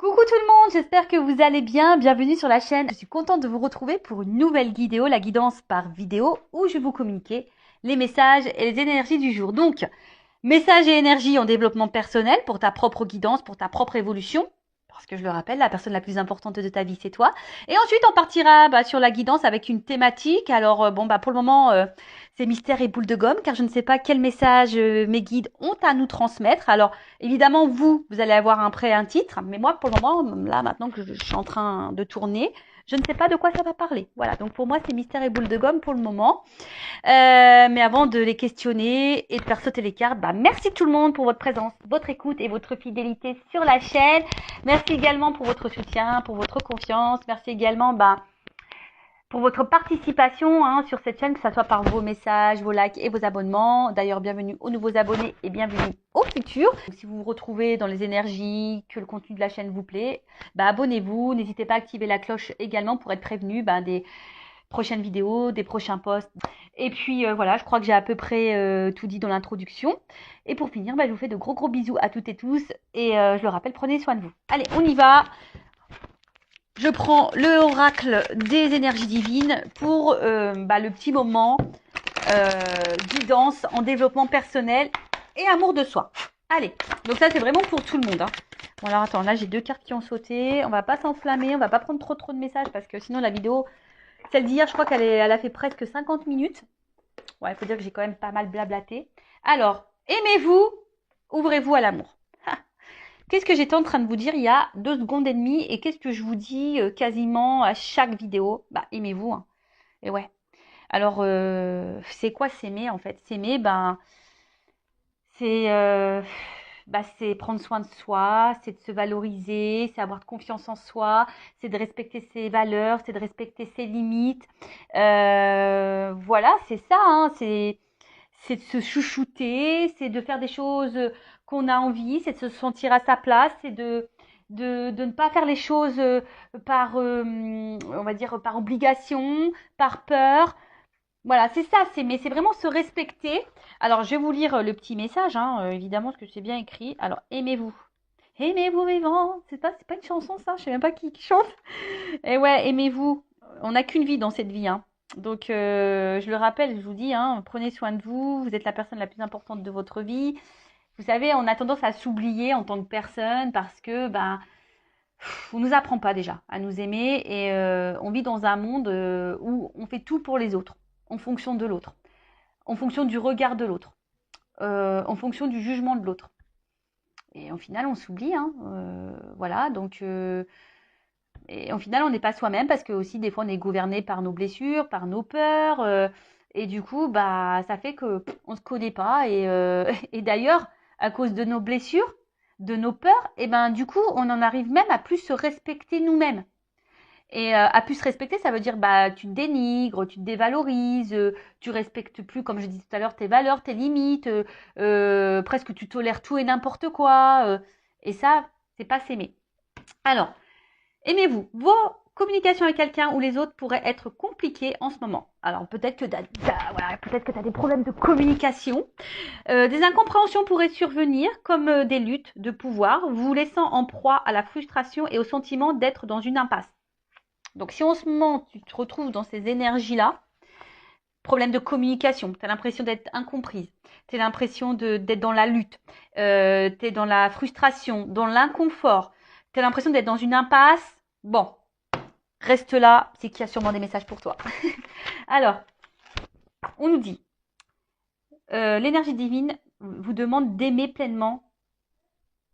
Coucou tout le monde, j'espère que vous allez bien. Bienvenue sur la chaîne. Je suis contente de vous retrouver pour une nouvelle vidéo, la guidance par vidéo, où je vais vous communiquer les messages et les énergies du jour. Donc, messages et énergies en développement personnel pour ta propre guidance, pour ta propre évolution. Parce que je le rappelle, la personne la plus importante de ta vie, c'est toi. Et ensuite, on partira sur la guidance avec une thématique. Alors, pour le moment, c'est mystère et boule de gomme, car je ne sais pas quel message mes guides ont à nous transmettre. Alors, évidemment, vous allez avoir un titre. Mais moi, pour le moment, là, maintenant que je suis en train de tourner, je ne sais pas de quoi ça va parler. Voilà, donc pour moi, c'est mystère et boule de gomme pour le moment. Mais avant de les questionner et de faire sauter les cartes, merci tout le monde pour votre présence, votre écoute et votre fidélité sur la chaîne. Merci également pour votre soutien, pour votre confiance. Merci également pour votre participation sur cette chaîne, que ce soit par vos messages, vos likes et vos abonnements. D'ailleurs, bienvenue aux nouveaux abonnés et bienvenue aux futurs. Si vous vous retrouvez dans les énergies, que le contenu de la chaîne vous plaît, abonnez-vous. N'hésitez pas à activer la cloche également pour être prévenu des prochaines vidéos, des prochains posts. Et puis voilà, je crois que j'ai à peu près tout dit dans l'introduction. Et pour finir, je vous fais de gros bisous à toutes et tous. Et je le rappelle, prenez soin de vous. Allez, on y va. Je prends le oracle des énergies divines pour le petit moment guidance en développement personnel et amour de soi. Allez, donc ça c'est vraiment pour tout le monde. Bon alors attends, là j'ai 2 cartes qui ont sauté. On va pas s'enflammer, on va pas prendre trop de messages parce que sinon la vidéo, celle d'hier, je crois elle a fait presque 50 minutes. Ouais, il faut dire que j'ai quand même pas mal blablaté. Alors, aimez-vous, ouvrez-vous à l'amour. Qu'est-ce que j'étais en train de vous dire il y a 2 secondes et demie et qu'est-ce que je vous dis quasiment à chaque vidéo? Aimez-vous. Hein. Et ouais. Alors, c'est quoi s'aimer en fait? S'aimer, c'est c'est prendre soin de soi, c'est de se valoriser, c'est avoir de confiance en soi, c'est de respecter ses valeurs, c'est de respecter ses limites. Voilà, c'est ça. Hein, c'est de se chouchouter, c'est de faire des choses qu'on a envie, c'est de se sentir à sa place, c'est de ne pas faire les choses par, on va dire, par obligation, par peur. Voilà, c'est ça, mais c'est vraiment se respecter. Alors, je vais vous lire le petit message, évidemment, parce que c'est bien écrit. Alors, aimez-vous. Aimez-vous vivant. C'est pas une chanson, ça. Je sais même pas qui chante. Et ouais, aimez-vous. On n'a qu'une vie dans cette vie, hein. Donc, je le rappelle, je vous dis, prenez soin de vous. Vous êtes la personne la plus importante de votre vie. Vous savez, on a tendance à s'oublier en tant que personne parce que, on nous apprend pas déjà à nous aimer et on vit dans un monde où on fait tout pour les autres, en fonction de l'autre, en fonction du regard de l'autre, en fonction du jugement de l'autre. Et au final, on s'oublie, voilà. Donc, et au final, on n'est pas soi-même parce que aussi des fois, on est gouverné par nos blessures, par nos peurs, et du coup, ça fait que on se connaît pas. Et, et d'ailleurs, à cause de nos blessures, de nos peurs, et du coup, on en arrive même à plus se respecter nous-mêmes. Et à plus se respecter, ça veut dire tu te dénigres, tu te dévalorises, tu respectes plus, comme je disais tout à l'heure, tes valeurs, tes limites, presque tu tolères tout et n'importe quoi. Et ça, c'est pas s'aimer. Alors, aimez-vous. Vos communications avec quelqu'un ou les autres pourraient être compliquées en ce moment. Alors peut-être que tu as des problèmes de communication. Des incompréhensions pourraient survenir comme des luttes de pouvoir, vous laissant en proie à la frustration et au sentiment d'être dans une impasse. Donc si en ce moment tu te retrouves dans ces énergies-là, problème de communication, tu as l'impression d'être incomprise, tu as l'impression d'être dans la lutte, tu es dans la frustration, dans l'inconfort, tu as l'impression d'être dans une impasse, bon, reste là, c'est qu'il y a sûrement des messages pour toi. Alors, on nous dit, l'énergie divine vous demande d'aimer pleinement,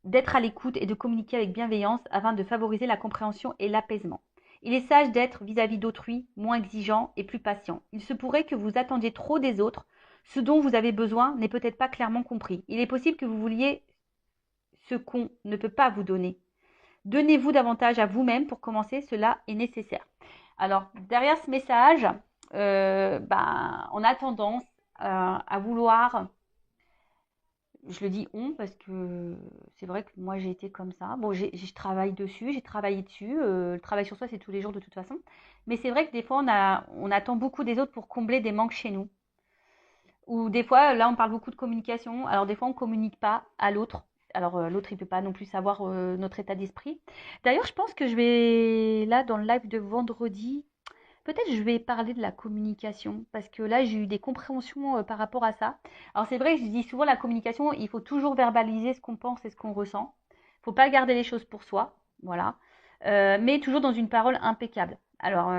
d'être à l'écoute et de communiquer avec bienveillance afin de favoriser la compréhension et l'apaisement. Il est sage d'être vis-à-vis d'autrui moins exigeant et plus patient. Il se pourrait que vous attendiez trop des autres. Ce dont vous avez besoin n'est peut-être pas clairement compris. Il est possible que vous vouliez ce qu'on ne peut pas vous donner. Donnez-vous davantage à vous-même pour commencer, cela est nécessaire. Alors, derrière ce message, on a tendance à vouloir, je le dis on parce que c'est vrai que moi j'ai été comme ça. Bon, je travaille dessus, j'ai travaillé dessus. Le travail sur soi, c'est tous les jours de toute façon. Mais c'est vrai que des fois, on attend beaucoup des autres pour combler des manques chez nous. Ou des fois, là, on parle beaucoup de communication. Alors des fois, on ne communique pas à l'autre Alors, l'autre, il ne peut pas non plus savoir notre état d'esprit. D'ailleurs, je pense que je vais, là, dans le live de vendredi, peut-être je vais parler de la communication, parce que là, j'ai eu des compréhensions par rapport à ça. Alors, c'est vrai, je dis souvent, la communication, il faut toujours verbaliser ce qu'on pense et ce qu'on ressent. Il ne faut pas garder les choses pour soi, voilà. Mais toujours dans une parole impeccable. Alors,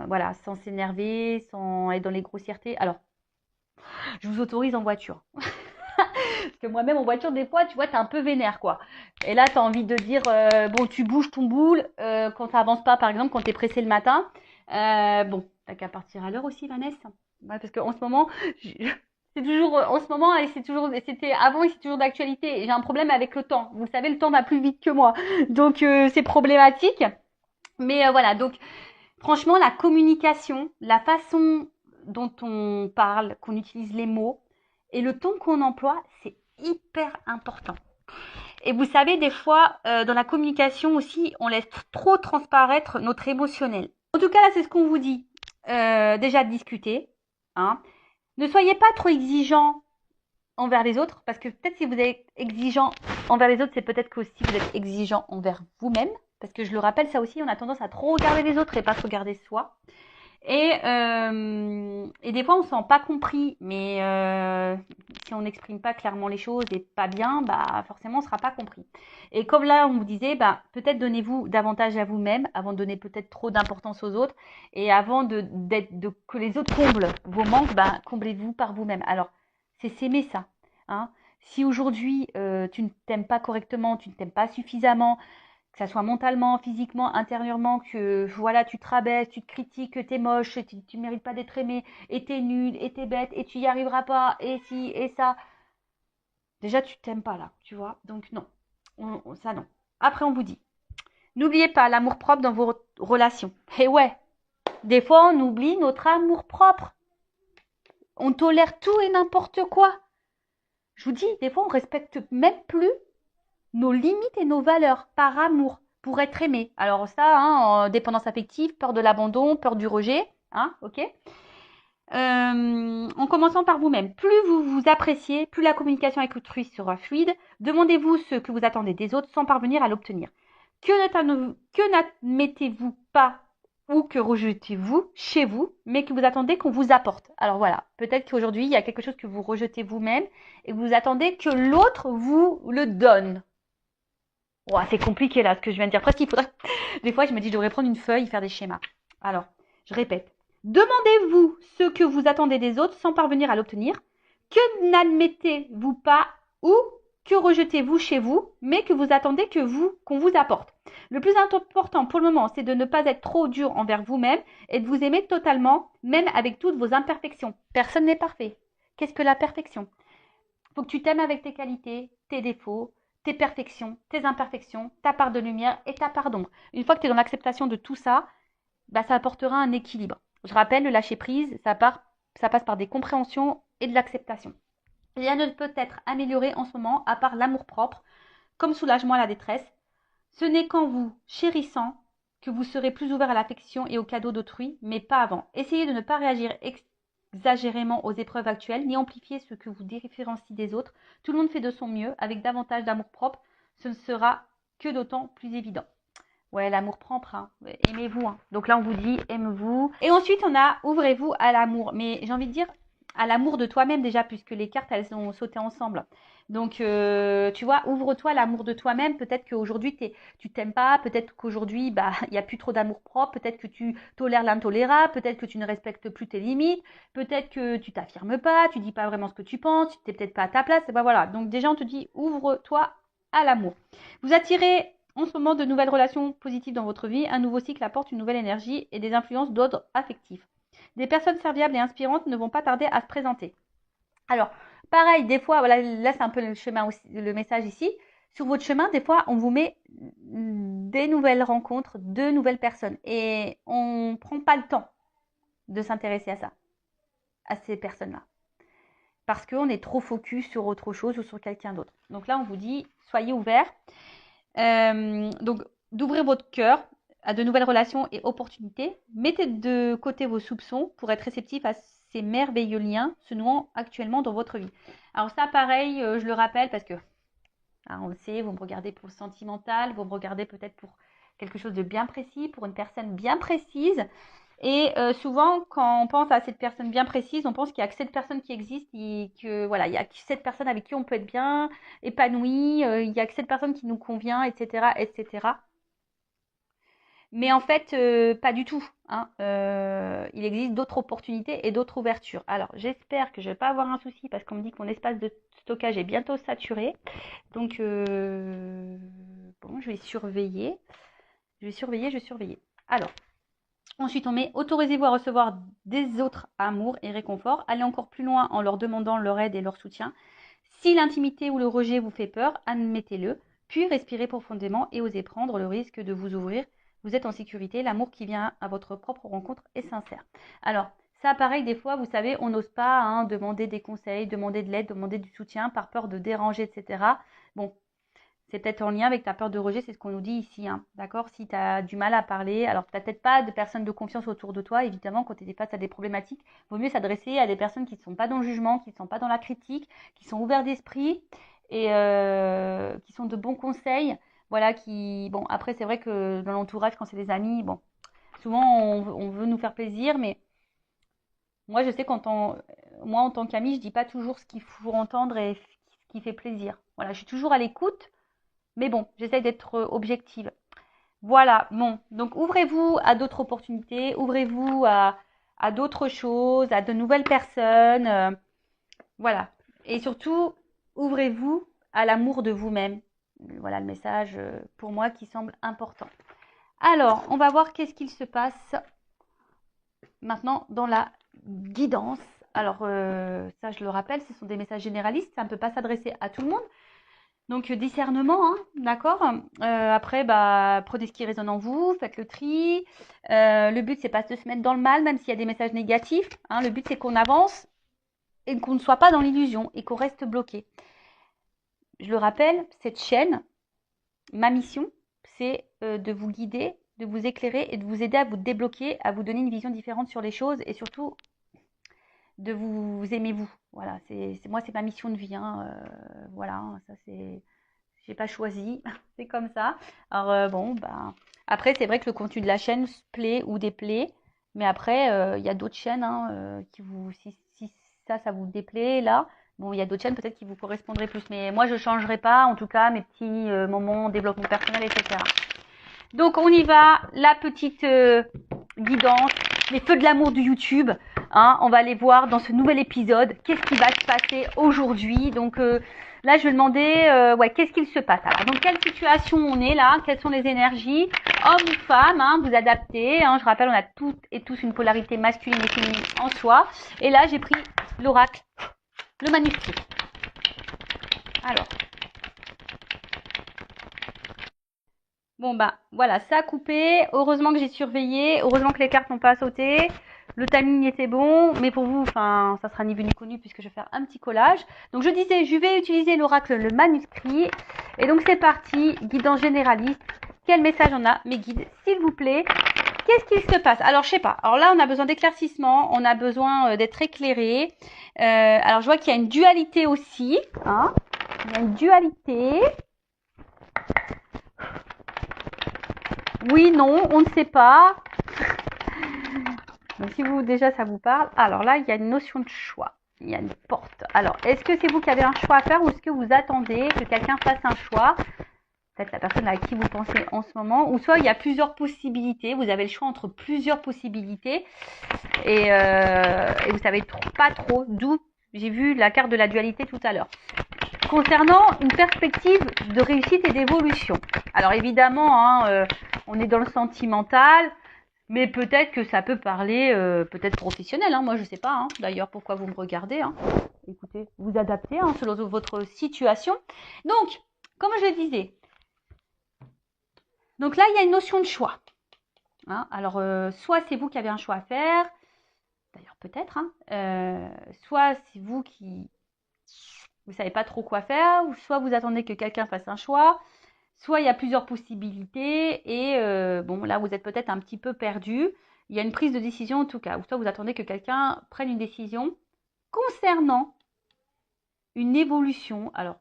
voilà, sans s'énerver, sans être dans les grossièretés. Alors, je vous autorise en voiture. Parce que moi-même en voiture, des fois, tu vois, t'es un peu vénère, quoi. Et là, t'as envie de dire, bon, tu bouges ton boule quand ça avance pas, par exemple, quand t'es pressé le matin. Bon, t'as qu'à partir à l'heure aussi, Vanessa. Ouais, parce qu'en ce moment, c'est toujours, en ce moment, et c'est toujours, c'était avant et c'est toujours d'actualité. J'ai un problème avec le temps. Vous savez, le temps va plus vite que moi. Donc, c'est problématique. Mais voilà, donc, franchement, la communication, la façon dont on parle, qu'on utilise les mots et le ton qu'on emploie, c'est hyper important. Et vous savez, des fois, dans la communication aussi, on laisse trop transparaître notre émotionnel. En tout cas, là, c'est ce qu'on vous dit. Déjà, discuter. Hein. Ne soyez pas trop exigeant envers les autres, parce que peut-être si vous êtes exigeant envers les autres, c'est peut-être que aussi vous êtes exigeant envers vous-même. Parce que je le rappelle, ça aussi, on a tendance à trop regarder les autres et pas se regarder soi. Et des fois, on ne se sent pas compris, mais si on n'exprime pas clairement les choses et pas bien, bah forcément, on ne sera pas compris. Et comme là, on vous disait, bah, peut-être donnez-vous davantage à vous-même avant de donner peut-être trop d'importance aux autres. Et avant que les autres comblent vos manques, bah, comblez-vous par vous-même. Alors, c'est s'aimer ça. Hein. Si aujourd'hui, tu ne t'aimes pas correctement, tu ne t'aimes pas suffisamment, que ça soit mentalement, physiquement, intérieurement, que voilà, tu te rabaisses, tu te critiques, que t'es moche, tu mérites pas d'être aimé, et t'es nul, et t'es bête, et tu y arriveras pas, et si, et ça. Déjà, tu t'aimes pas là, tu vois. Donc non, ça non. Après, on vous dit, n'oubliez pas l'amour propre dans vos relations. Et ouais, des fois, on oublie notre amour propre. On tolère tout et n'importe quoi. Je vous dis, des fois, on respecte même plus nos limites et nos valeurs par amour pour être aimé. Alors ça, hein, dépendance affective, peur de l'abandon, peur du rejet, hein, ok. En commençant par vous-même. Plus vous vous appréciez, plus la communication avec autrui sera fluide. Demandez-vous ce que vous attendez des autres sans parvenir à l'obtenir. Que n'admettez-vous pas ou que rejetez-vous chez vous, mais que vous attendez qu'on vous apporte. Alors voilà, peut-être qu'aujourd'hui, il y a quelque chose que vous rejetez vous-même et que vous attendez que l'autre vous le donne. Oh, c'est compliqué là ce que je viens de dire. Presque il faudrait. Des fois, je me dis, je devrais prendre une feuille et faire des schémas. Alors, je répète. Demandez-vous ce que vous attendez des autres sans parvenir à l'obtenir. Que n'admettez-vous pas ou que rejetez-vous chez vous, mais que vous attendez qu'on vous apporte. Le plus important pour le moment, c'est de ne pas être trop dur envers vous-même et de vous aimer totalement, même avec toutes vos imperfections. Personne n'est parfait. Qu'est-ce que la perfection? Faut que tu t'aimes avec tes qualités, tes défauts, tes perfections, tes imperfections, ta part de lumière et ta part d'ombre. Une fois que tu es dans l'acceptation de tout ça, bah, ça apportera un équilibre. Je rappelle, le lâcher prise, ça passe par des compréhensions et de l'acceptation. Rien ne peut être amélioré en ce moment à part l'amour-propre, comme soulagement à la détresse. Ce n'est qu'en vous chérissant que vous serez plus ouvert à l'affection et aux cadeaux d'autrui, mais pas avant. Essayez de ne pas réagir exagérément aux épreuves actuelles, ni amplifier ce que vous différencie des autres. Tout le monde fait de son mieux, avec davantage d'amour-propre, ce ne sera que d'autant plus évident. Ouais, l'amour propre, hein. Aimez-vous. Hein. Donc là, on vous dit, aimez-vous. Et ensuite, on a, ouvrez-vous à l'amour. Mais j'ai envie de dire, à l'amour de toi-même déjà, puisque les cartes, elles ont sauté ensemble. Donc, tu vois, ouvre-toi à l'amour de toi-même. Peut-être qu'aujourd'hui, tu t'aimes pas. Peut-être qu'aujourd'hui, bah, il n'y a plus trop d'amour propre. Peut-être que tu tolères l'intolérable. Peut-être que tu ne respectes plus tes limites. Peut-être que tu t'affirmes pas. Tu dis pas vraiment ce que tu penses. Tu n'es peut-être pas à ta place. Et ben voilà. Donc déjà, on te dit, ouvre-toi à l'amour. Vous attirez en ce moment de nouvelles relations positives dans votre vie. Un nouveau cycle apporte une nouvelle énergie et des influences d'ordre affectif. Des personnes serviables et inspirantes ne vont pas tarder à se présenter. Alors, pareil, des fois, voilà, là c'est un peu le chemin aussi, le message ici. Sur votre chemin, des fois, on vous met des nouvelles rencontres, de nouvelles personnes. Et on ne prend pas le temps de s'intéresser à ça, à ces personnes-là. Parce qu'on est trop focus sur autre chose ou sur quelqu'un d'autre. Donc là, on vous dit, soyez ouverts. Donc, d'ouvrir votre cœur à de nouvelles relations et opportunités. Mettez de côté vos soupçons pour être réceptif à ces merveilleux liens se nouant actuellement dans votre vie. Alors ça, pareil, je le rappelle parce que Hein, on le sait, vous me regardez pour le sentimental, vous me regardez peut-être pour quelque chose de bien précis, pour une personne bien précise. Et souvent, quand on pense à cette personne bien précise, on pense qu'il n'y a que cette personne qui existe et que voilà, il y a que cette personne avec qui on peut être bien épanoui, il n'y a que cette personne qui nous convient, etc., etc. Mais en fait, pas du tout. Hein. Il existe d'autres opportunités et d'autres ouvertures. Alors, j'espère que je ne vais pas avoir un souci parce qu'on me dit que mon espace de stockage est bientôt saturé. Donc, bon, je vais surveiller. Je vais surveiller, je vais surveiller. Alors, ensuite, on met autorisez-vous à recevoir des autres amours et réconforts. Allez encore plus loin en leur demandant leur aide et leur soutien. Si l'intimité ou le rejet vous fait peur, admettez-le. Puis respirez profondément et osez prendre le risque de vous ouvrir. Vous êtes en sécurité. L'amour qui vient à votre propre rencontre est sincère. Alors, ça, pareil, des fois, vous savez, on n'ose pas demander des conseils, demander de l'aide, demander du soutien par peur de déranger, etc. Bon, c'est peut-être en lien avec ta peur de rejet, c'est ce qu'on nous dit ici, hein, d'accord? Si tu as du mal à parler, alors tu n'as peut-être pas de personnes de confiance autour de toi, évidemment, quand tu es face à des problématiques, il vaut mieux s'adresser à des personnes qui ne sont pas dans le jugement, qui ne sont pas dans la critique, qui sont ouverts d'esprit et qui sont de bons conseils. Voilà, qui... Bon, après, c'est vrai que dans l'entourage, quand c'est des amis, bon, souvent, on veut nous faire plaisir, mais moi, je sais moi, en tant qu'amie, je dis pas toujours ce qu'il faut entendre et ce qui fait plaisir. Voilà, je suis toujours à l'écoute, mais bon, j'essaye d'être objective. Voilà, bon, donc ouvrez-vous à d'autres opportunités, ouvrez-vous à d'autres choses, à de nouvelles personnes. Voilà. Et surtout, ouvrez-vous à l'amour de vous-même. Voilà le message pour moi qui semble important. Alors, on va voir qu'est-ce qu'il se passe maintenant dans la guidance. Alors, ça, je le rappelle, ce sont des messages généralistes, ça ne peut pas s'adresser à tout le monde. Donc, discernement, hein, d'accord. Après, prenez ce qui résonne en vous, faites le tri. Le but, c'est pas de se mettre dans le mal, même s'il y a des messages négatifs. Hein. Le but, c'est qu'on avance et qu'on ne soit pas dans l'illusion et qu'on reste bloqué. Je le rappelle, cette chaîne, ma mission, c'est de vous guider, de vous éclairer et de vous aider à vous débloquer, à vous donner une vision différente sur les choses et surtout de vous aimer vous. Voilà, moi, c'est ma mission de vie. Hein. Voilà, ça c'est... J'ai pas choisi, c'est comme ça. Alors bon, après c'est vrai que le contenu de la chaîne plaît ou déplaît, mais après il y a d'autres chaînes qui vous, si ça vous déplaît là, bon il y a d'autres chaînes peut-être qui vous correspondraient plus, mais moi je changerai pas, en tout cas mes petits moments développement personnel, etc. Donc on y va, la petite guidance, les feux de l'amour du YouTube. Hein, on va aller voir dans ce nouvel épisode qu'est-ce qui va se passer aujourd'hui. Donc là, je vais demander, qu'est-ce qu'il se passe. Alors, dans quelle situation on est là? Quelles sont les énergies? Homme ou femme, hein, vous adaptez. Hein, je rappelle, on a toutes et tous une polarité masculine et féminine en soi. Et là, j'ai pris l'oracle, le manuscrit. Alors. Bon, voilà, ça a coupé. Heureusement que j'ai surveillé. Heureusement que les cartes n'ont pas sauté. Le timing était bon, mais pour vous, ça sera ni vu ni connu puisque je vais faire un petit collage. Donc je disais, je vais utiliser l'oracle, le manuscrit. Et donc c'est parti, guidance généraliste. Quel message on a, mes guides, s'il vous plaît? Qu'est-ce qu'il se passe? Alors je sais pas. Alors là, on a besoin d'éclaircissement, on a besoin d'être éclairé. Alors je vois qu'il y a une dualité aussi. Hein, il y a une dualité. Oui, non, on ne sait pas. Donc si vous déjà ça vous parle, alors là il y a une notion de choix, il y a une porte. Alors est-ce que c'est vous qui avez un choix à faire ou est-ce que vous attendez que quelqu'un fasse un choix? Peut-être la personne à qui vous pensez en ce moment, ou soit il y a plusieurs possibilités, vous avez le choix entre plusieurs possibilités et vous savez pas trop d'où. J'ai vu la carte de la dualité tout à l'heure. Concernant une perspective de réussite et d'évolution. Alors évidemment, on est dans le sentimental. Mais peut-être que ça peut parler, peut-être professionnel, hein, moi je sais pas, hein, d'ailleurs pourquoi vous me regardez, hein. Écoutez, vous adaptez selon votre situation. Donc, comme je le disais, donc là il y a une notion de choix. Hein. Alors, soit c'est vous qui avez un choix à faire, d'ailleurs peut-être, soit c'est vous qui vous savez pas trop quoi faire, ou soit vous attendez que quelqu'un fasse un choix, soit il y a plusieurs possibilités et bon là vous êtes peut-être un petit peu perdu. Il y a une prise de décision en tout cas, ou soit vous attendez que quelqu'un prenne une décision concernant une évolution. Alors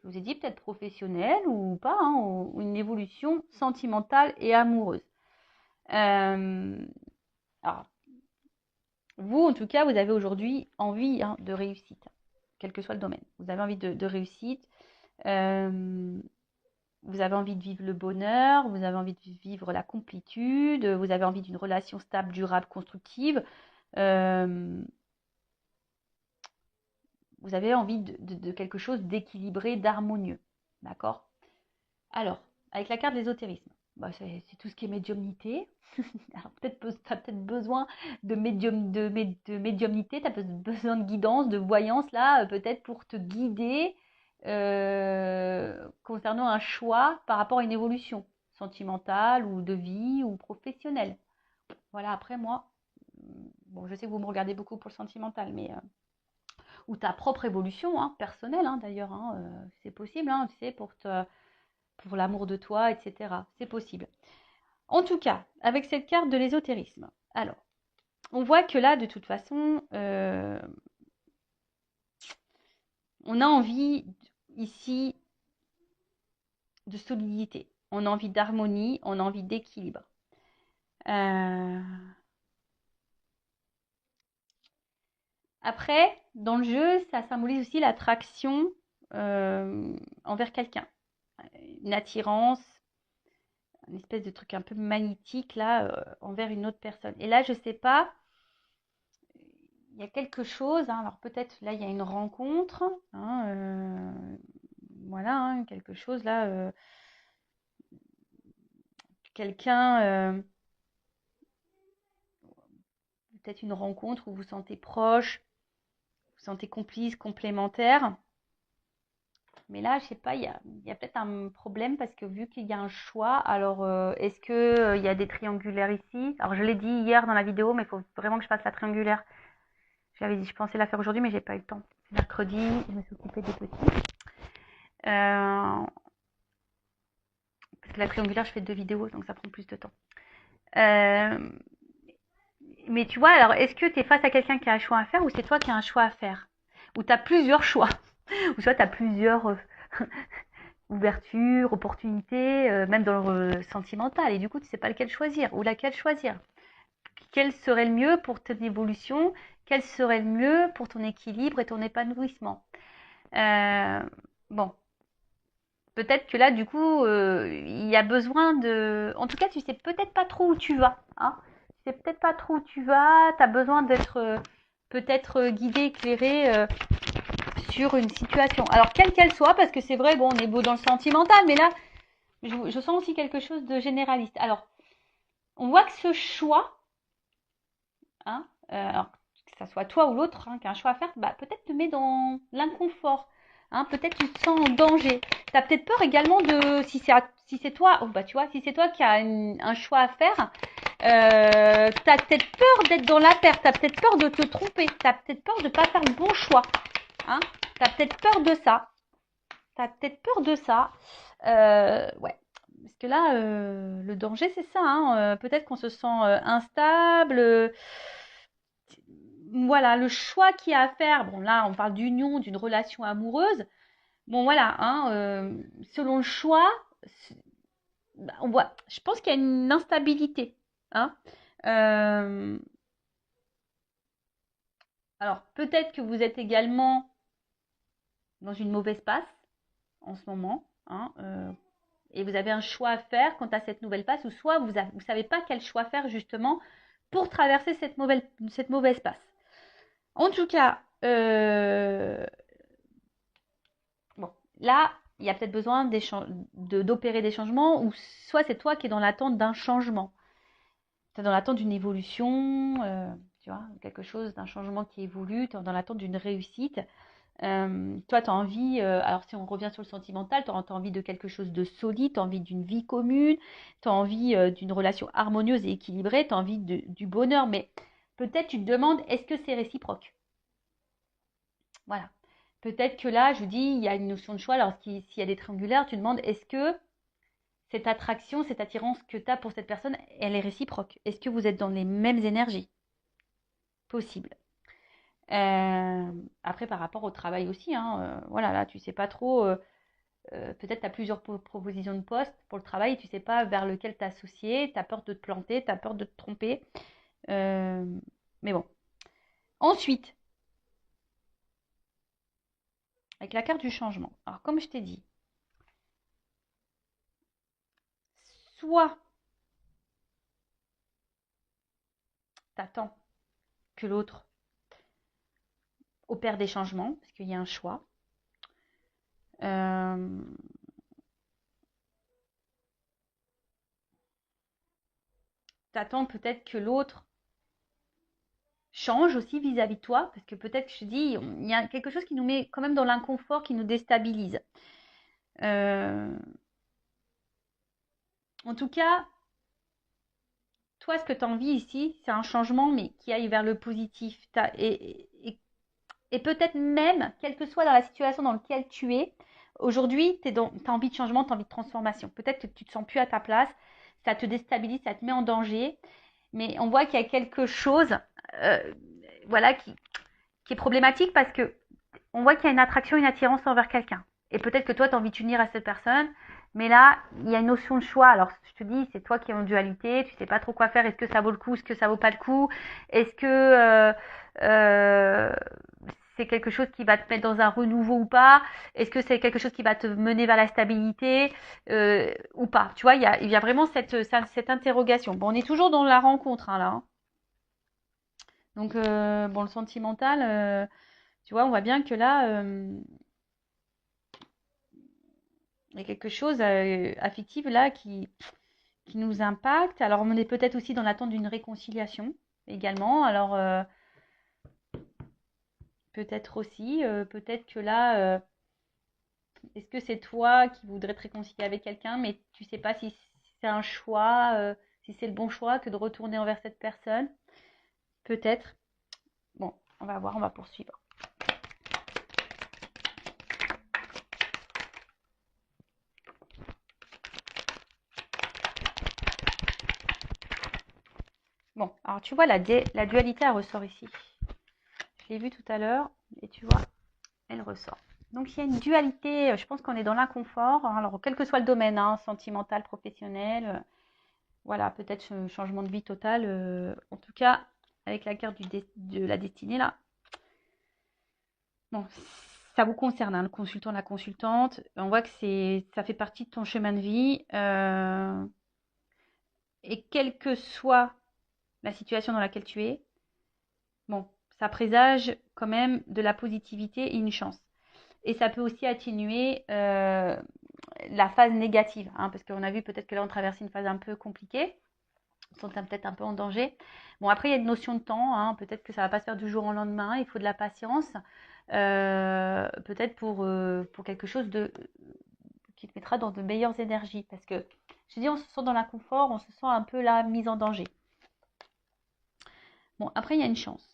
je vous ai dit peut-être professionnelle ou pas, hein, ou une évolution sentimentale et amoureuse. Alors, vous, en tout cas, vous avez aujourd'hui envie de réussite, quel que soit le domaine. Vous avez envie de réussite, vous avez envie de vivre le bonheur, vous avez envie de vivre la complétude, vous avez envie d'une relation stable, durable, constructive. Vous avez envie de quelque chose d'équilibré, d'harmonieux. D'accord? Alors, avec la carte de l'ésotérisme, c'est tout ce qui est médiumnité. Alors, tu as peut-être besoin de médiumnité, tu as besoin de guidance, de voyance, là, peut-être pour te guider concernant un choix par rapport à une évolution sentimentale ou de vie ou professionnelle. Voilà, après moi, bon, je sais que vous me regardez beaucoup pour le sentimental, mais ou ta propre évolution personnelle d'ailleurs, c'est possible, tu sais, pour l'amour de toi, etc. C'est possible. En tout cas, avec cette carte de l'ésotérisme, alors, on voit que là, de toute façon, on a envie ici de solidité, on a envie d'harmonie, on a envie d'équilibre. Après, dans le jeu, ça symbolise aussi l'attraction envers quelqu'un, une attirance, une espèce de truc un peu magnétique là envers une autre personne. Et là, je sais pas, il y a quelque chose, alors peut-être là il y a une rencontre, voilà, quelque chose là, quelqu'un, peut-être une rencontre où vous vous sentez proche, vous vous sentez complice, complémentaire. Mais là, je sais pas, il y a peut-être un problème parce que vu qu'il y a un choix, alors est-ce que il y a des triangulaires ici? Alors je l'ai dit hier dans la vidéo, mais il faut vraiment que je fasse la triangulaire. J'avais dit, je pensais la faire aujourd'hui, mais j'ai pas eu le temps. C'est mercredi, je me suis occupée des petits. Parce que la triangulaire, je fais 2 vidéos, donc ça prend plus de temps. Mais tu vois, alors est-ce que tu es face à quelqu'un qui a un choix à faire ou c'est toi qui as un choix à faire? Ou tu as plusieurs choix? Ou soit tu as plusieurs ouvertures, opportunités, même dans le sentimental, et du coup tu sais pas lequel choisir ou laquelle choisir. Quel serait le mieux pour ton évolution? Quel serait le mieux pour ton équilibre et ton épanouissement? Bon, peut-être que là, du coup, il y a besoin de... En tout cas, tu sais peut-être pas trop où tu vas. Tu sais peut-être pas trop où tu vas. Tu as besoin d'être peut-être guidé, éclairé sur une situation. Alors, quelle qu'elle soit, parce que c'est vrai, bon, on est beau dans le sentimental, mais là, je sens aussi quelque chose de généraliste. Alors, on voit que ce choix, alors, que ça soit toi ou l'autre qui a un choix à faire, peut-être te met dans l'inconfort. Peut-être tu te sens en danger. Tu as peut-être peur également de, si c'est toi, tu vois, si c'est toi qui as un choix à faire, tu as peut-être peur d'être dans la perte, tu as peut-être peur de te tromper, tu as peut-être peur de ne pas faire le bon choix. Tu as peut-être peur de ça. Ouais. Parce que là, le danger, c'est ça. Peut-être qu'on se sent instable. Voilà, le choix qu'il y a à faire. Bon, là, on parle d'union, d'une relation amoureuse. Bon, voilà, selon le choix, on voit, je pense qu'il y a une instabilité. Alors, peut-être que vous êtes également dans une mauvaise passe en ce moment. Et vous avez un choix à faire quant à cette nouvelle passe, ou soit vous ne savez pas quel choix faire justement pour traverser cette mauvaise passe. En tout cas, bon, là, il y a peut-être besoin d'opérer des changements, ou soit c'est toi qui es dans l'attente d'un changement. Tu es dans l'attente d'une évolution, tu vois, quelque chose, d'un changement qui évolue, tu es dans l'attente d'une réussite. Toi, tu as envie, alors si on revient sur le sentimental, tu as envie de quelque chose de solide, tu as envie d'une vie commune, tu as envie d'une relation harmonieuse et équilibrée, tu as envie du bonheur, mais peut-être tu te demandes, est-ce que c'est réciproque? Voilà. Peut-être que là, je vous dis, il y a une notion de choix, alors s'il y a des triangulaires, tu te demandes, est-ce que cette attraction, cette attirance que tu as pour cette personne, elle est réciproque? Est-ce que vous êtes dans les mêmes énergies? Possible. Après, par rapport au travail aussi, voilà, là, tu sais pas trop peut-être tu as plusieurs propositions de poste pour le travail et tu ne sais pas vers lequel t'associer, tu as peur de te planter, tu as peur de te tromper. Euh, mais bon. Ensuite, avec la carte du changement. Alors, comme je t'ai dit, soit tu attends que l'autre opère des changements, parce qu'il y a un choix. Euh, tu attends peut-être que l'autre change aussi vis-à-vis de toi, parce que peut-être, je te dis, il y a quelque chose qui nous met quand même dans l'inconfort, qui nous déstabilise. Euh, en tout cas, toi, ce que tu as envie ici, c'est un changement, mais qui aille vers le positif. Et peut-être même, quelle que soit dans la situation dans laquelle tu es, aujourd'hui, tu as envie de changement, tu as envie de transformation. Peut-être que tu ne te sens plus à ta place, ça te déstabilise, ça te met en danger, mais on voit qu'il y a quelque chose euh, voilà, qui est problématique parce que on voit qu'il y a une attraction, une attirance envers quelqu'un. Et peut-être que toi, tu as envie de t'unir à cette personne, mais là, il y a une notion de choix. Alors, je te dis, c'est toi qui es en dualité, tu sais pas trop quoi faire. Est-ce que ça vaut le coup, est-ce que ça vaut pas le coup? Est-ce que euh, c'est quelque chose qui va te mettre dans un renouveau ou pas? Est-ce que c'est quelque chose qui va te mener vers la stabilité ou pas? Tu vois, il y a vraiment cette interrogation. Bon, on est toujours dans la rencontre hein, là. Hein. Donc, bon, le sentimental, tu vois, on voit bien que là, il y a quelque chose affectif là qui nous impacte. Alors, on est peut-être aussi dans l'attente d'une réconciliation également. Alors, peut-être aussi, peut-être que là, est-ce que c'est toi qui voudrais te réconcilier avec quelqu'un, mais tu sais pas si c'est un choix, si c'est le bon choix que de retourner envers cette personne? Peut-être. Bon, on va voir, on va poursuivre. Bon, alors tu vois, la dualité, elle ressort ici. Je l'ai vu tout à l'heure, et tu vois, elle ressort. Donc il y a une dualité, je pense qu'on est dans l'inconfort, hein, alors quel que soit le domaine, hein, sentimental, professionnel, voilà, peut-être changement de vie total, en tout cas, avec la carte de la destinée là, bon, ça vous concerne, hein, le consultant, la consultante, on voit que ça fait partie de ton chemin de vie, et quelle que soit la situation dans laquelle tu es, bon, ça présage quand même de la positivité et une chance. Et ça peut aussi atténuer la phase négative, hein, parce qu'on a vu peut-être que là on traverse une phase un peu compliquée, on sont peut-être un peu en danger. Bon, après il y a une notion de temps, hein, peut-être que ça ne va pas se faire du jour au lendemain, il faut de la patience, peut-être pour quelque chose qui te mettra dans de meilleures énergies, parce que je dis on se sent dans l'inconfort, on se sent un peu là mise en danger. Bon, après il y a une chance.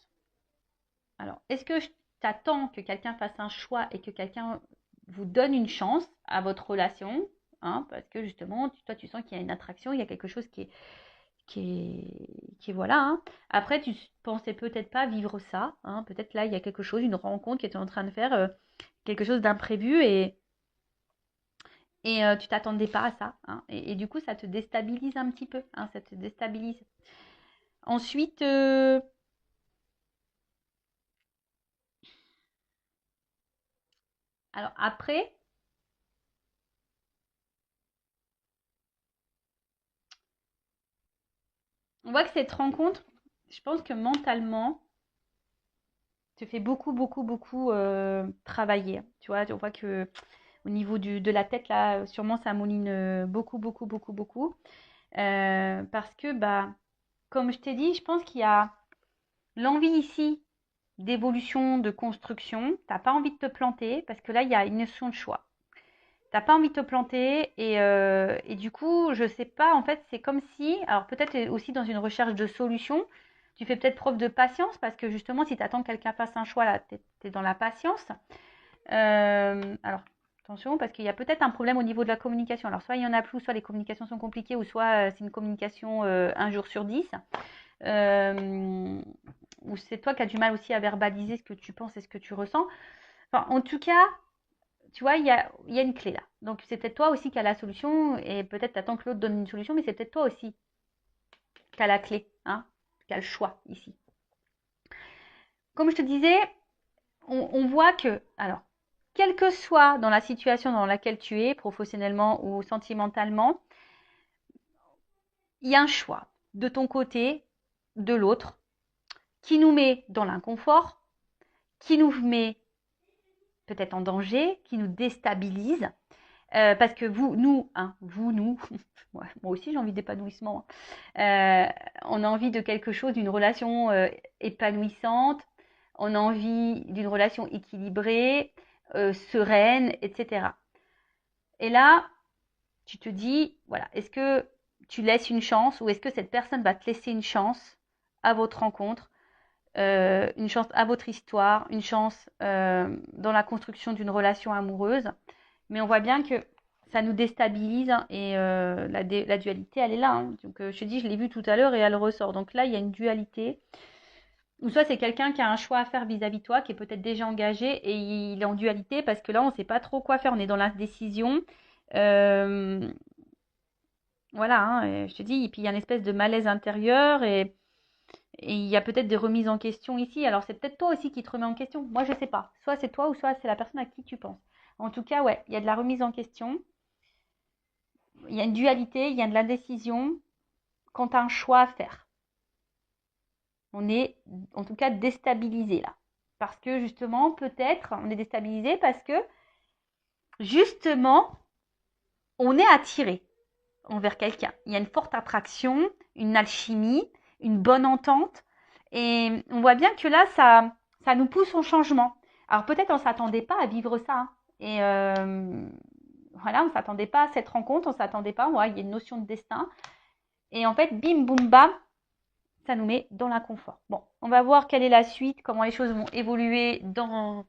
Alors, est-ce que t'attends que quelqu'un fasse un choix et que quelqu'un vous donne une chance à votre relation, hein, parce que justement, toi, tu sens qu'il y a une attraction, il y a quelque chose qui est voilà. Hein. Après, tu pensais peut-être pas vivre ça, hein, peut-être là, il y a quelque chose, une rencontre qui était en train de faire quelque chose d'imprévu et tu t'attendais pas à ça. Hein, et du coup, ça te déstabilise un petit peu, hein, ça te déstabilise. Ensuite, alors après, on voit que cette rencontre, je pense que mentalement, te fait beaucoup, beaucoup, beaucoup travailler. Tu vois, on voit que au niveau de la tête, là, sûrement, ça mouline beaucoup, beaucoup, beaucoup, beaucoup. Parce que, bah, comme je t'ai dit, je pense qu'il y a l'envie ici d'évolution, de construction. T'as pas envie de te planter parce que là, il y a une notion de choix. T'as pas envie de te planter et du coup, je sais pas, en fait, c'est comme si, alors peut-être aussi dans une recherche de solution, tu fais peut-être preuve de patience parce que justement, si tu attends que quelqu'un fasse un choix, là, tu es dans la patience. Alors, attention, parce qu'il y a peut-être un problème au niveau de la communication. Alors, soit il y en a plus, soit les communications sont compliquées, ou soit c'est une communication un jour sur 10. Ou c'est toi qui as du mal aussi à verbaliser ce que tu penses et ce que tu ressens. Enfin, en tout cas, tu vois, il y a une clé là. Donc, c'est peut-être toi aussi qui as la solution et peut-être tu attends que l'autre donne une solution, mais c'est peut-être toi aussi qui as la clé, hein, qui as le choix ici. Comme je te disais, on voit que, alors, quelle que soit dans la situation dans laquelle tu es, professionnellement ou sentimentalement, il y a un choix de ton côté, de l'autre, qui nous met dans l'inconfort, qui nous met peut-être en danger, qui nous déstabilise. Parce que nous, moi aussi j'ai envie d'épanouissement. On a envie de quelque chose, d'une relation épanouissante. On a envie d'une relation équilibrée, sereine, etc. Et là, tu te dis, voilà, est-ce que tu laisses une chance ou est-ce que cette personne va te laisser une chance à votre rencontre, une chance à votre histoire, une chance dans la construction d'une relation amoureuse. Mais on voit bien que ça nous déstabilise et la dualité, elle est là. Hein. Donc, je te dis, je l'ai vu tout à l'heure et elle ressort. Donc là, il y a une dualité. Ou soit c'est quelqu'un qui a un choix à faire vis-à-vis de toi, qui est peut-être déjà engagé et il est en dualité parce que là, on ne sait pas trop quoi faire. On est dans l'indécision. Euh, voilà, hein, et je te dis, et puis il y a une espèce de malaise intérieur et il y a peut-être des remises en question ici. Alors, c'est peut-être toi aussi qui te remets en question. Moi, je ne sais pas. Soit c'est toi ou soit c'est la personne à qui tu penses. En tout cas, ouais, il y a de la remise en question. Il y a une dualité, il y a de l'indécision quand tu as un choix à faire. On est en tout cas déstabilisé là. Parce que justement, peut-être, on est déstabilisé parce que justement, on est attiré envers quelqu'un. Il y a une forte attraction, une alchimie, une bonne entente. Et on voit bien que là, ça nous pousse au changement. Alors peut-être on ne s'attendait pas à vivre ça. Hein. Et voilà, on ne s'attendait pas à cette rencontre, on ne s'attendait pas. Ouais, il y a une notion de destin. Et en fait, bim, boum, bam, ça nous met dans l'inconfort. Bon, on va voir quelle est la suite, comment les choses vont évoluer dans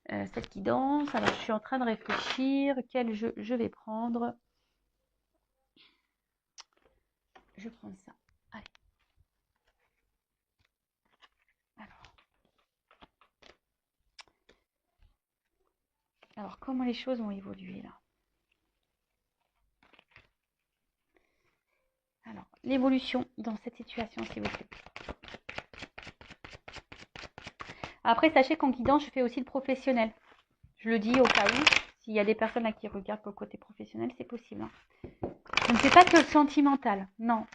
cette guidance. Alors, je suis en train de réfléchir. Quel jeu je vais prendre? Je prends ça. Allez. Alors, comment les choses vont évoluer là? Alors, l'évolution dans cette situation, s'il vous plaît. Après, sachez qu'en guidance, je fais aussi le professionnel. Je le dis au cas où, s'il y a des personnes là qui regardent pour le côté professionnel, c'est possible. Hein. Je ne fais pas que le sentimental. Non.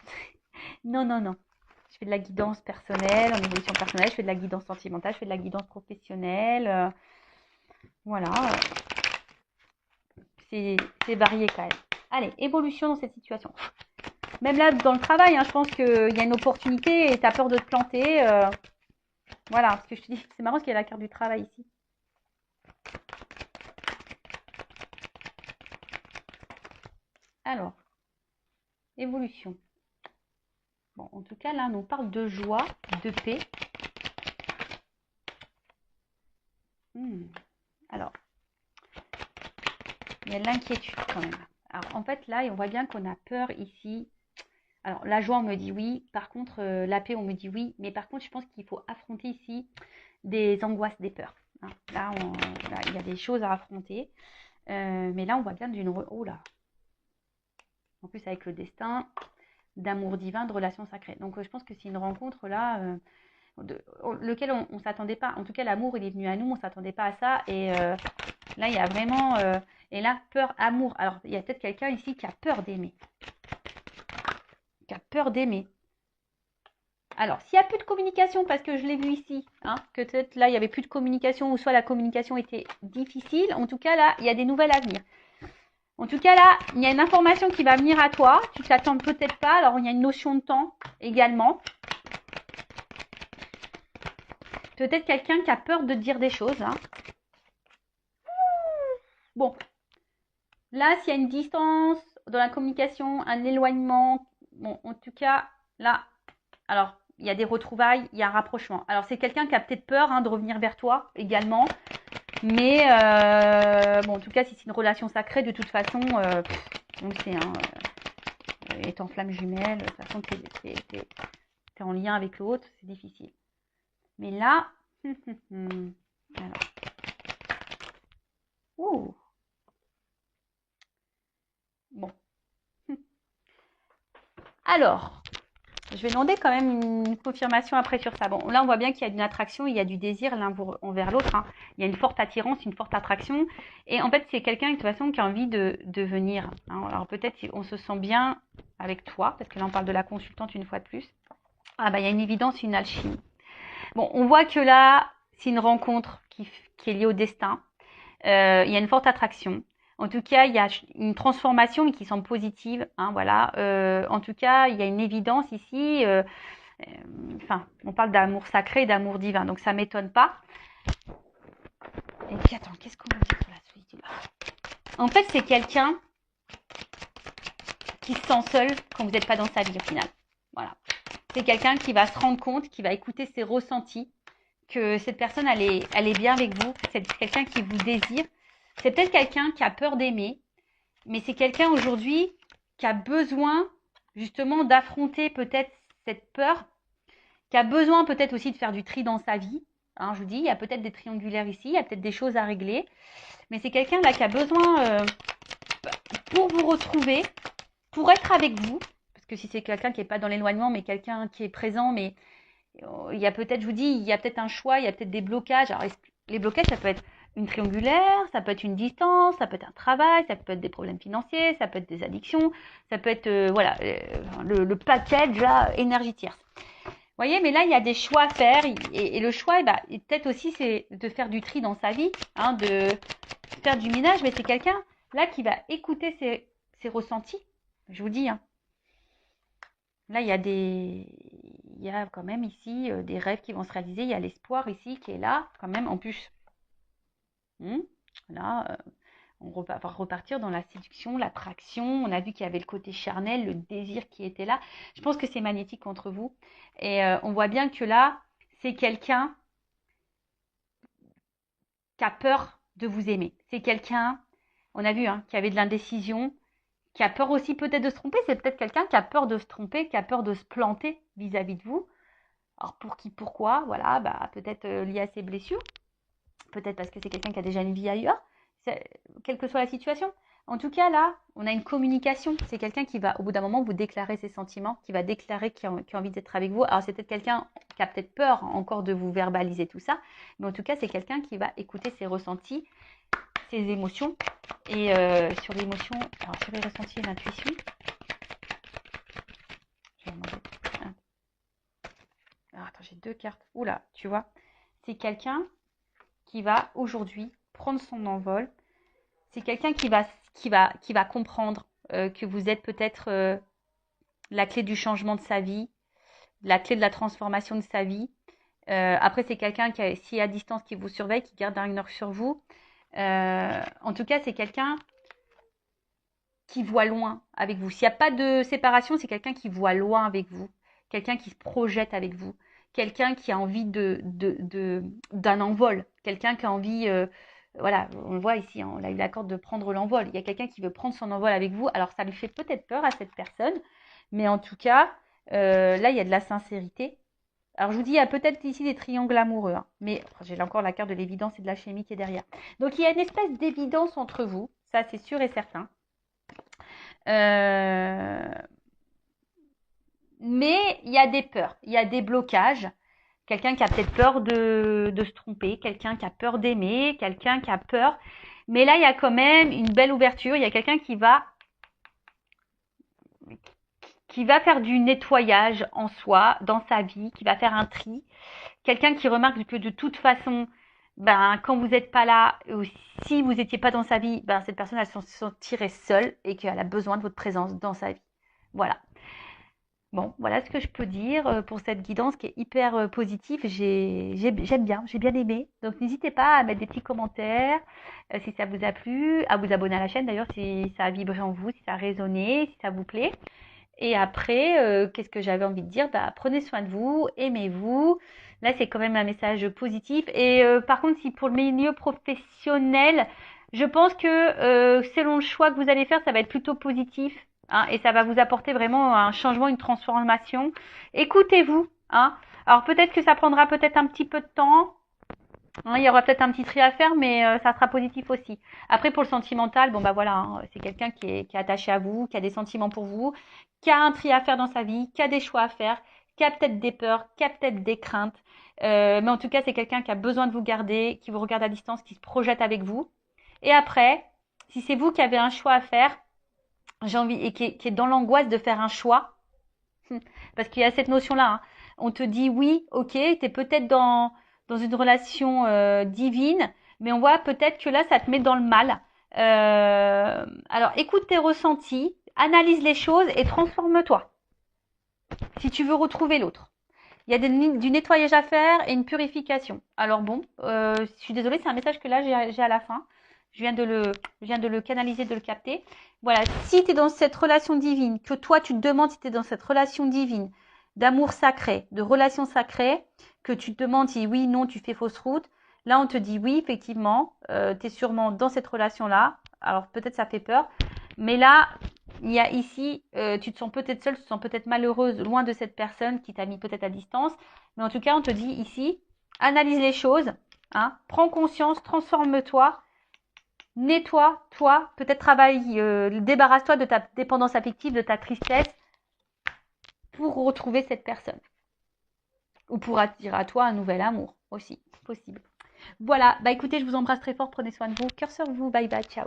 Non, non, non. Je fais de la guidance personnelle, en évolution personnelle. Je fais de la guidance sentimentale. Je fais de la guidance professionnelle. Voilà. C'est varié quand même. Allez, évolution dans cette situation. Même là, dans le travail, hein, je pense qu'il y a une opportunité et tu as peur de te planter. Voilà, ce que je te dis. C'est marrant parce qu'il y a la carte du travail ici. Alors, évolution. Bon, en tout cas, là, on nous parle de joie, de paix. Alors, il y a de l'inquiétude quand même. Alors, en fait, là, on voit bien qu'on a peur ici. Alors, la joie, on me dit oui. Par contre, la paix, on me dit oui. Mais par contre, je pense qu'il faut affronter ici des angoisses, des peurs. Hein. Là, il y a des choses à affronter. Mais là, on voit bien d'une... Oh là. En plus, avec le destin, d'amour divin, de relations sacrées. Donc, je pense que c'est une rencontre là... lequel on ne s'attendait pas. En tout cas, l'amour, il est venu à nous, on ne s'attendait pas à ça. Et là, il y a vraiment... et là, peur, amour. Alors, il y a peut-être quelqu'un ici qui a peur d'aimer. Qui a peur d'aimer. Alors, s'il n'y a plus de communication, parce que je l'ai vu ici, hein, que peut-être là, il n'y avait plus de communication, ou soit la communication était difficile, en tout cas, là, il y a des nouvelles à venir. En tout cas, là, il y a une information qui va venir à toi. Tu ne t'attends peut-être pas. Alors, il y a une notion de temps également. Peut-être quelqu'un qui a peur de dire des choses. Hein. Bon, là, s'il y a une distance dans la communication, un éloignement, bon, en tout cas, là, alors, il y a des retrouvailles, il y a un rapprochement. Alors, c'est quelqu'un qui a peut-être peur de revenir vers toi également. Mais, bon, en tout cas, si c'est une relation sacrée, de toute façon, on le sait, hein, étant flamme jumelle, de toute façon, t'es en lien avec l'autre, c'est difficile. Mais là, alors, Ouh, bon. Alors, je vais demander quand même une confirmation après sur ça. Bon, là, on voit bien qu'il y a une attraction, il y a du désir l'un envers l'autre. Hein. Il y a une forte attirance, une forte attraction. Et en fait, c'est quelqu'un, de toute façon, qui a envie de venir. Hein. Alors, peut-être on se sent bien avec toi, parce que là, on parle de la consultante une fois de plus. Ah, bah, il y a une évidence, une alchimie. Bon, on voit que là, c'est une rencontre qui est liée au destin. Il y a une forte attraction. En tout cas, il y a une transformation mais qui semble positive. Hein, voilà. En tout cas, il y a une évidence ici. Enfin, on parle d'amour sacré, d'amour divin, donc ça m'étonne pas. Et puis attends, qu'est-ce qu'on va dire sur la solitude? En fait, c'est quelqu'un qui se sent seul quand vous n'êtes pas dans sa vie au final. Voilà. C'est quelqu'un qui va se rendre compte, qui va écouter ses ressentis, que cette personne, elle est bien avec vous. C'est quelqu'un qui vous désire. C'est peut-être quelqu'un qui a peur d'aimer, mais c'est quelqu'un aujourd'hui qui a besoin justement d'affronter peut-être cette peur, qui a besoin peut-être aussi de faire du tri dans sa vie. Hein, je vous dis, il y a peut-être des triangulaires ici, il y a peut-être des choses à régler, mais c'est quelqu'un là qui a besoin pour vous retrouver, pour être avec vous, parce que si c'est quelqu'un qui n'est pas dans l'éloignement, mais quelqu'un qui est présent, mais il y a peut-être, je vous dis, il y a peut-être un choix, il y a peut-être des blocages. Alors, les blocages, ça peut être une triangulaire, ça peut être une distance, ça peut être un travail, ça peut être des problèmes financiers, ça peut être des addictions, ça peut être, voilà, le package là, énergie tierce. Vous voyez, mais là, il y a des choix à faire. Et le choix, peut-être aussi, c'est de faire du tri dans sa vie, hein, de faire du ménage. Mais c'est quelqu'un, là, qui va écouter ses ressentis. Je vous dis, hein. Là, il y a quand même ici des rêves qui vont se réaliser. Il y a l'espoir ici qui est là, quand même, en plus. Là, on va repartir dans la séduction, l'attraction. On a vu qu'il y avait le côté charnel, le désir qui était là. Je pense que c'est magnétique entre vous. Et on voit bien que là, c'est quelqu'un qui a peur de vous aimer. C'est quelqu'un, on a vu, hein, qui avait de l'indécision, qui a peur aussi peut-être de se tromper. C'est peut-être quelqu'un qui a peur de se tromper, qui a peur de se planter vis-à-vis de vous. Alors pour qui, pourquoi, voilà, peut-être lié à ses blessures, peut-être parce que c'est quelqu'un qui a déjà une vie ailleurs, quelle que soit la situation. En tout cas, là, on a une communication. C'est quelqu'un qui va, au bout d'un moment, vous déclarer ses sentiments, qui va déclarer qu'il a envie d'être avec vous. Alors, c'est peut-être quelqu'un qui a peut-être peur encore de vous verbaliser tout ça, mais en tout cas, c'est quelqu'un qui va écouter ses ressentis, ses émotions. Et sur l'émotion, alors sur les ressentis et l'intuition, je vais demander. Alors, attends, j'ai deux cartes. Oula, tu vois, c'est quelqu'un qui va aujourd'hui prendre son envol. C'est quelqu'un qui va comprendre que vous êtes peut-être la clé du changement de sa vie, la clé de la transformation de sa vie. Après, c'est quelqu'un qui, si à distance, qui vous surveille, qui garde un œil sur vous. En tout cas, c'est quelqu'un qui voit loin avec vous. S'il n'y a pas de séparation, c'est quelqu'un qui voit loin avec vous, quelqu'un qui se projette avec vous, quelqu'un qui a envie d'un envol, quelqu'un qui a envie, voilà, on le voit ici, hein, on a eu l'accord de prendre l'envol. Il y a quelqu'un qui veut prendre son envol avec vous. Alors ça lui fait peut-être peur à cette personne, mais en tout cas, là, il y a de la sincérité. Alors je vous dis, il y a peut-être ici des triangles amoureux, hein, mais j'ai encore la carte de l'évidence et de la chimie qui est derrière. Donc il y a une espèce d'évidence entre vous, ça c'est sûr et certain. Mais il y a des peurs, il y a des blocages. Quelqu'un qui a peut-être peur de se tromper, quelqu'un qui a peur d'aimer, quelqu'un qui a peur. Mais là, il y a quand même une belle ouverture. Il y a quelqu'un qui va faire du nettoyage en soi, dans sa vie, qui va faire un tri. Quelqu'un qui remarque que de toute façon, quand vous n'êtes pas là, ou si vous n'étiez pas dans sa vie, cette personne, elle se sentirait seule et qu'elle a besoin de votre présence dans sa vie. Voilà. Bon, voilà ce que je peux dire pour cette guidance qui est hyper positive. J'aime bien, j'ai bien aimé. Donc n'hésitez pas à mettre des petits commentaires si ça vous a plu, à vous abonner à la chaîne d'ailleurs si ça a vibré en vous, si ça a résonné, si ça vous plaît. Et après, qu'est-ce que j'avais envie de dire? Prenez soin de vous, aimez-vous. Là, c'est quand même un message positif. Et par contre, si pour le milieu professionnel, je pense que selon le choix que vous allez faire, ça va être plutôt positif. Hein, et ça va vous apporter vraiment un changement, une transformation. Écoutez-vous. Hein. Alors peut-être que ça prendra peut-être un petit peu de temps. Hein, il y aura peut-être un petit tri à faire, mais ça sera positif aussi. Après, pour le sentimental, bon bah voilà, hein, c'est quelqu'un qui est attaché à vous, qui a des sentiments pour vous, qui a un tri à faire dans sa vie, qui a des choix à faire, qui a peut-être des peurs, qui a peut-être des craintes. Mais en tout cas, c'est quelqu'un qui a besoin de vous garder, qui vous regarde à distance, qui se projette avec vous. Et après, si c'est vous qui avez un choix à faire, j'ai envie, et qui est dans l'angoisse de faire un choix, parce qu'il y a cette notion-là, hein. On te dit oui, ok, tu es peut-être dans une relation divine, mais on voit peut-être que là, ça te met dans le mal. Alors, écoute tes ressentis, analyse les choses et transforme-toi si tu veux retrouver l'autre. Il y a du nettoyage à faire et une purification. Alors bon, je suis désolée, c'est un message que là j'ai à la fin. Je viens de le canaliser, de le capter. Voilà, si tu es dans cette relation divine, que toi tu te demandes si tu es dans cette relation divine, d'amour sacré, de relation sacrée, que tu te demandes si oui, non, tu fais fausse route, là on te dit oui, effectivement, tu es sûrement dans cette relation-là. Alors peut-être ça fait peur, mais là, il y a ici, tu te sens peut-être seule, tu te sens peut-être malheureuse, loin de cette personne qui t'a mis peut-être à distance. Mais en tout cas, on te dit ici, analyse les choses, hein, prends conscience, transforme-toi, nettoie-toi, peut-être travaille, débarrasse-toi de ta dépendance affective, de ta tristesse pour retrouver cette personne. Ou pour attirer à toi un nouvel amour aussi, possible. Voilà, bah écoutez, je vous embrasse très fort, prenez soin de vous, cœur sur vous, bye bye, ciao.